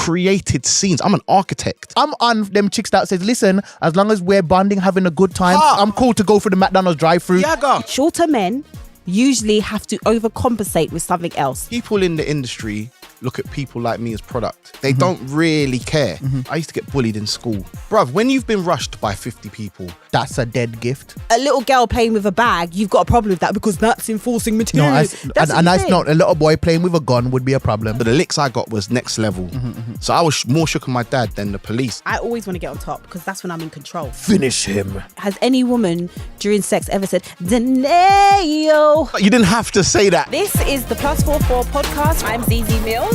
created scenes. I'm an architect. I'm on them chicks that says, listen, as long as we're bonding, having a good time, I'm cool to go for the McDonald's drive-thru. Shorter men usually have to overcompensate with something else. People in the industry look at people like me as product. They don't really care. I used to get bullied in school. Bruv, when you've been rushed by 50 people, that's a dead gift. A little girl playing with a bag, you've got a problem with that because that's enforcing material. No, that's not. A little boy playing with a gun would be a problem. But the licks I got was next level. So I was more shook on my dad than the police. I always want to get on top because that's when I'm in control. Finish him. Has any woman during sex ever said, Donae'O? You didn't have to say that. This is the +44 podcast. I'm Zeze Millz.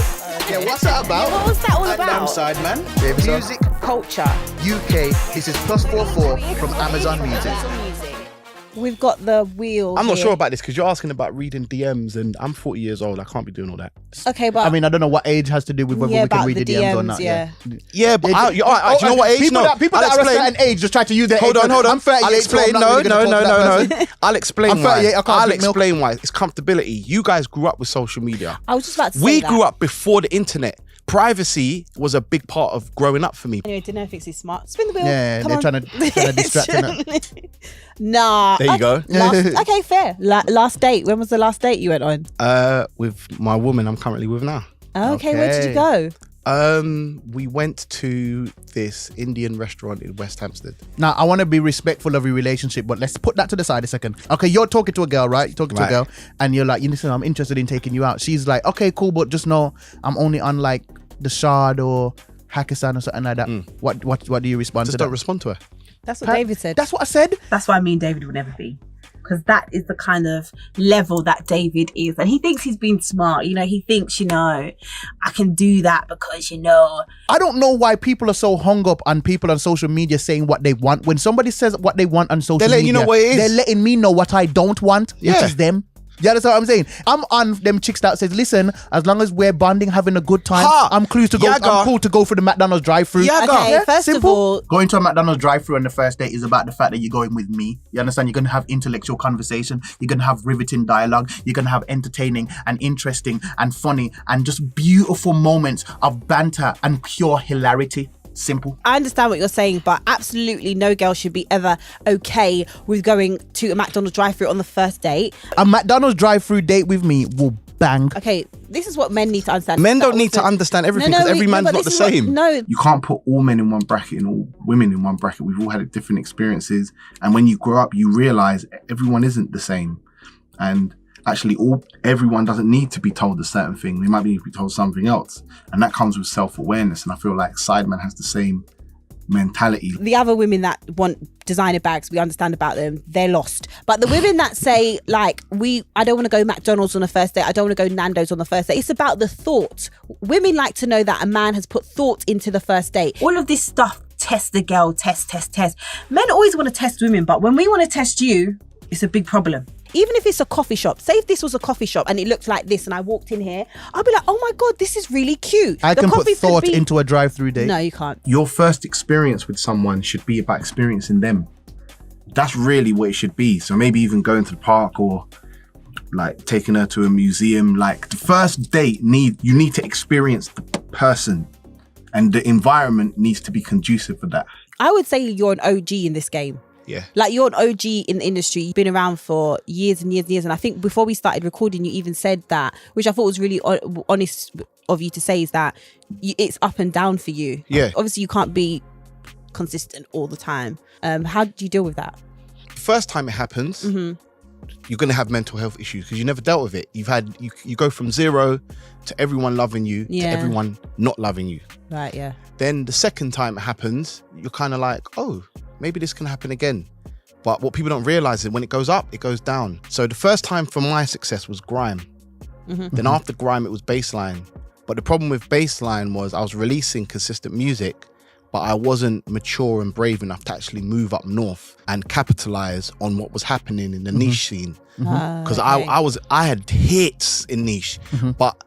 Yeah, what's that about? What's that all about? I'm Sideman. Music, culture, UK. This is +44 from Amazon Music. We've got the wheel. I'm not here. sure about this because you're asking about reading DMs and I'm 40 years old. I can't be doing all that. Okay, but I mean, I don't know what age has to do with whether we can read the DMs or not. Yeah. Yeah, but do you know what age? People that are a certain age just try to use their age. Hold on. I'm 38, I'll explain. so I'm not really gonna talk to that person. I'll explain I'm 38, I why. can't I'll drink milk. explain why. It's comfortability. You guys grew up with social media. I was just about to say We that. grew up before the internet. Privacy was a big part of growing up for me. Anyway, Donae'O thinks he's smart. Spin the wheel. Yeah, Come they're on. trying to distract him. Nah. There you go. Okay, fair. Last date. When was the last date you went on? With my woman I'm currently with now. Okay, where did you go? We went to this Indian restaurant in West Hampstead. Now, I want to be respectful of your relationship, but let's put that to the side a second. Okay, you're talking to a girl, right? You're talking to a girl, and you're like, listen, I'm interested in taking you out. She's like, okay, cool, but just know I'm only on like the Shard or Hakkasan or something like that. What do you respond to? Just don't respond to her. That's what David said. That's what I said. That's why me and David would never be. Because that is the kind of level that David is. And he thinks he's being smart. You know, he thinks, I can do that because, I don't know why people are so hung up on people on social media saying what they want. When somebody says what they want on social media, they're letting you know what it is. They're letting me know what I don't want, which is them. Yeah, that's what I'm saying. I'm on them chicks that says, listen, as long as we're bonding, having a good time, I'm cool to go for the McDonald's drive-thru. Okay, first simple. of all, going to a McDonald's drive-thru on the first date is about the fact that you're going with me. You understand? You're going to have intellectual conversation. You're going to have riveting dialogue. You're going to have entertaining and interesting and funny and just beautiful moments of banter and pure hilarity. Simple. I understand what you're saying, but absolutely no girl should be ever okay with going to a McDonald's drive-thru on the first date. A McDonald's drive-thru date with me will bang. Okay, this is what men need to understand. Men don't need to understand everything because every man's not the same. You can't put all men in one bracket and all women in one bracket. We've all had different experiences. And when you grow up, you realize everyone isn't the same. And actually, everyone doesn't need to be told a certain thing. They might need to be told something else. And that comes with self-awareness. And I feel like Sideman has the same mentality. The other women that want designer bags, we understand about them, they're lost. But the women that say, like, I don't want to go McDonald's on the first date, I don't want to go Nando's on the first date, it's about the thought. Women like to know that a man has put thought into the first date. All of this stuff, test the girl, test. Men always want to test women, but when we want to test you, it's a big problem. Even if it's a coffee shop, say if this was a coffee shop and it looked like this and I walked in here, I'll be like, oh my God, this is really cute. I can put thought into a drive-thru date. No, you can't. Your first experience with someone should be about experiencing them. That's really what it should be. So maybe even going to the park or like taking her to a museum. Like the first date, you need to experience the person and the environment needs to be conducive for that. I would say you're an OG in this game. Yeah. Like you're an OG in the industry. You've been around for years and years and years. And I think before we started recording, you even said that, which I thought was really honest of you to say, is that it's up and down for you. Yeah. Obviously, you can't be consistent all the time. How do you deal with that? First time it happens, you're going to have mental health issues because you never dealt with it. You go from zero to everyone loving you to everyone not loving you. Right, yeah. Then the second time it happens, you're kind of like, oh, maybe this can happen again. But what people don't realize is when it goes up, it goes down. So the first time for my success was grime. Then after grime, it was bassline. But the problem with bassline was I was releasing consistent music, but I wasn't mature and brave enough to actually move up north and capitalize on what was happening in the niche scene. Because I had hits in niche, but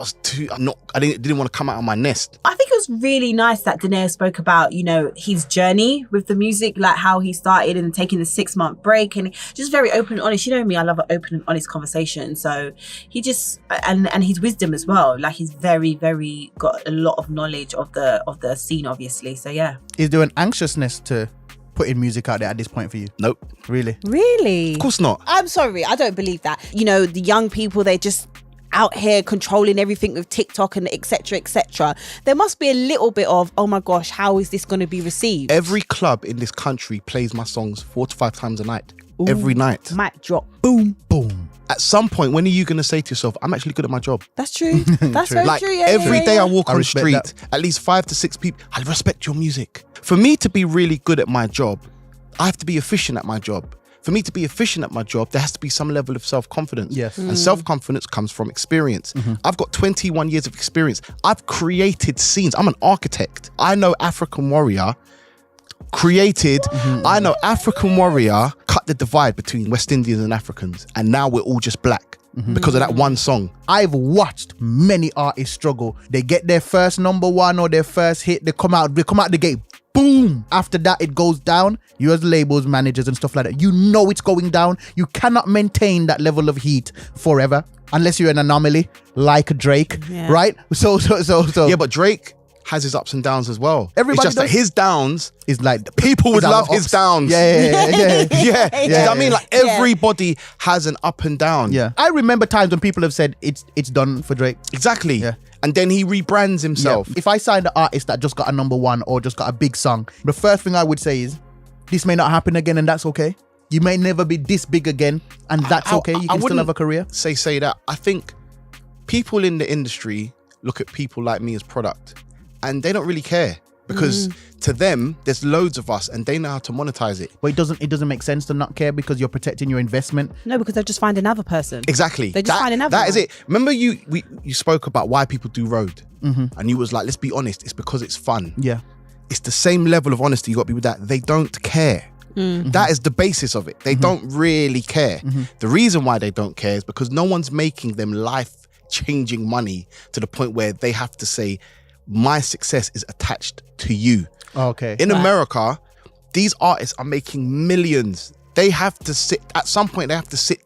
I didn't want to come out of my nest. I think it was really nice that Donae'O spoke about, his journey with the music, like how he started and taking the 6-month break, and just very open and honest. You know me, I love an open and honest conversation. So he just, and his wisdom as well. Like he's very, very got a lot of knowledge of the scene, obviously. So yeah. Is there an anxiousness to putting music out there at this point for you? Nope. Really? Really? Of course not. I'm sorry, I don't believe that. The young people, they're just out here controlling everything with TikTok and etc. There must be a little bit of, oh my gosh, how is this going to be received? Every club in this country plays my songs 4 to 5 times a night. Ooh, every night. Mic drop. Boom. Boom. At some point, when are you going to say to yourself, I'm actually good at my job? That's true. That's True. very Like true. Yeah, every day I walk I on the respect street, that. at least 5 to 6 people, I respect your music. For me to be really good at my job, I have to be efficient at my job. For me to be efficient at my job, there has to be some level of self-confidence. Yes. And self-confidence comes from experience. I've got 21 years of experience. I've created scenes. I'm an architect. I know African Warrior I know African Warrior cut the divide between West Indians and Africans. And now we're all just black because of that one song. I've watched many artists struggle. They get their first number one or their first hit. They come out the gate. Boom. After that, it goes down. You as labels, managers and stuff like that, you know it's going down. You cannot maintain that level of heat forever unless you're an anomaly like Drake, right? So. Yeah, but Drake has his ups and downs as well. Everybody it's just that his downs is like people would love his downs. Yeah. Yeah. I mean, like everybody has an up and down. Yeah. I remember times when people have said it's done for Drake. Exactly. Yeah. And then he rebrands himself. Yeah. If I signed an artist that just got a number one or just got a big song, the first thing I would say is, this may not happen again and that's okay. You may never be this big again and that's okay. You can still have a career. Say that. I think people in the industry look at people like me as product and they don't really care because to them, there's loads of us and they know how to monetize it. But it doesn't make sense to not care because you're protecting your investment. No, because they'll just find another person. Exactly. They just find another That one. is it. Remember you spoke about why people do road and you was like, let's be honest, it's because it's fun. Yeah. It's the same level of honesty you got to be with that. They don't care. That is the basis of it. They don't really care. The reason why they don't care is because no one's making them life-changing money to the point where they have to say, my success is attached to you. Okay. In America, these artists are making millions. They have to sit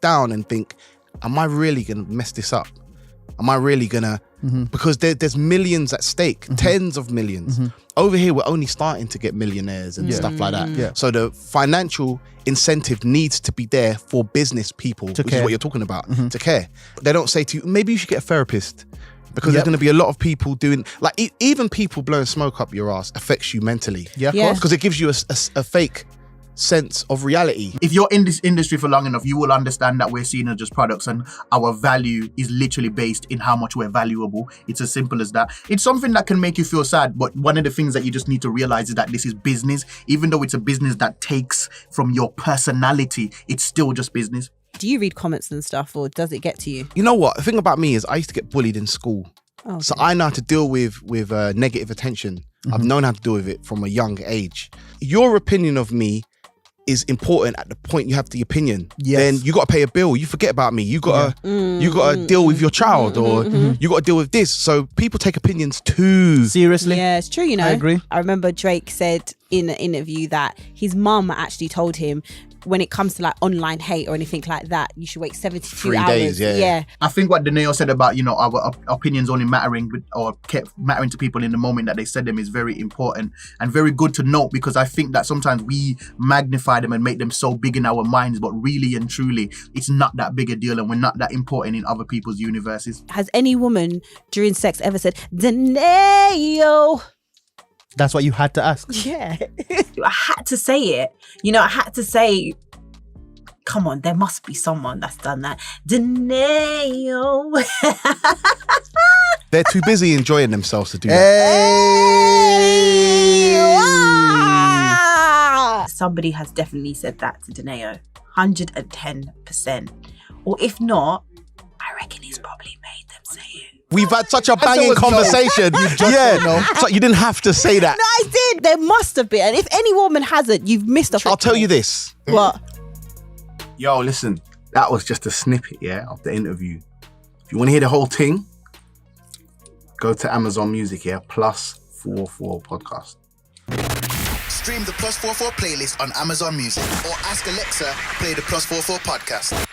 down and think, am I really going to mess this up? Am I really going to? Because there's millions at stake, tens of millions. Over here, we're only starting to get millionaires and stuff like that. Yeah. So the financial incentive needs to be there for business people, which care. is what you're talking about, to care. They don't say to you, maybe you should get a therapist. Because there's going to be a lot of people doing, like even people blowing smoke up your ass affects you mentally. Yeah, of Yeah. course. Because it gives you a fake sense of reality. If you're in this industry for long enough, you will understand that we're seen as just products and our value is literally based in how much we're valuable. It's as simple as that. It's something that can make you feel sad, but one of the things that you just need to realize is that this is business. Even though it's a business that takes from your personality, it's still just business. Do you read comments and stuff, or does it get to you? You know what? The thing about me is I used to get bullied in school. Oh, So I know how to deal with negative attention. I've known how to deal with it from a young age. Your opinion of me is important at the point you have the opinion. Yes. Then you got to pay a bill. You forget about me. You got to deal with your child, or you got to deal with this. So people take opinions too Seriously? Yeah, it's true, you know. I agree. I remember Drake said in an interview that his mum actually told him, when it comes to like online hate or anything like that, you should wait 72 3 hours. days, yeah. I think what Donae'O said about, our opinions only mattering or kept mattering to people in the moment that they said them is very important and very good to note, because I think that sometimes we magnify them and make them so big in our minds, but really and truly, it's not that big a deal and we're not that important in other people's universes. Has any woman during sex ever said, Donae'O? That's what you had to ask. Yeah. I had to say it. I had to say, come on, there must be someone that's done that. Donae'O. They're too busy enjoying themselves to do that. Hey! Somebody has definitely said that to Donae'O. 110%. Or if not, I reckon he's probably made them say it. We've had such a banging was conversation. So you didn't have to say that. No, I did. There must have been. And if any woman hasn't, you've missed a I'll tell you this. What? Yo, listen, that was just a snippet, of the interview. If you want to hear the whole thing, go to Amazon Music here, +44 podcast. Stream the +44 playlist on Amazon Music or ask Alexa, play the +44 podcast.